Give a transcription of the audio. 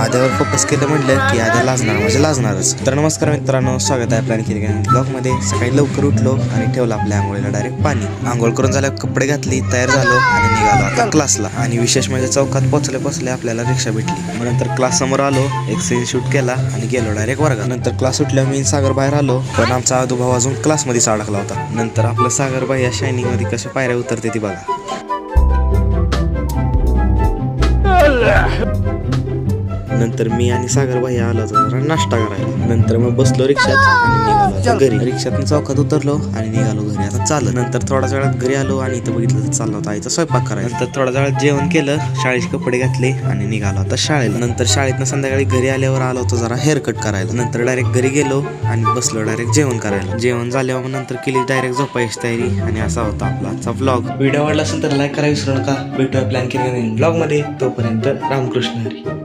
आद्यावर focus केलं म्हटलं की आद्या लाजणार म्हणजे लाजणारच. तर नमस्कार मित्रांनो, स्वागत आहे प्लॅन केली ब्लॉग मध्ये. सकाळी लवकर उठलो आणि ठेवलं आपल्या आंघोळीला डायरेक्ट पाणी. आंघोळ करून झाल्यावर कपडे घातली, तयार झालो आणि निघालो आता क्लासला. आणि विशेष म्हणजे चौकात पोचले आपल्याला रिक्षा भेटली. मग नंतर क्लास समोर आलो, एक सीन शूट केला आणि गेलो डायरेक्ट वर्गात. नंतर क्लास सुटल्यावर मी सागर बाहेर आलो, पण आमचा आदूभाऊ अजून क्लासमध्येच अडकला होता. नंतर आपलं सागर बाई या शायनिंग मध्ये कशा पायऱ्या उतरते ती बघा. नंतर मी आणि सागर भाई आलो जरा नाश्ता करायला. नंतर मग बसलो रिक्षात आणि निघालो घरी. रिक्षातून चौकात उतरलो आणि निघालो घरी आता चालत. नंतर थोड्याच वेळात घरी आलो आणि इथं बघितलं तर चालला होता आईचा स्वयंपाक करायला. नंतर थोड्या वेळात जेवण केलं, शाळेचे कपडे घातले आणि निघालो आता शाळेला. नंतर शाळेतनं संध्याकाळी घरी आल्यावर आलो होतो जरा हेअरकट करायला. नंतर डायरेक्ट घरी गेलो आणि बसलो डायरेक्ट जेवण करायला. जेवण झाल्यावर नंतर केली डायरेक्ट झोपायची तयारी. आणि असा होता आपला आजचा व्लॉग. व्हिडिओ आवडला असेल तर लाईक करायला विसरू नका. भेटूया प्लॅन केली ब्लॉग मध्ये. तोपर्यंत रामकृष्ण हरी.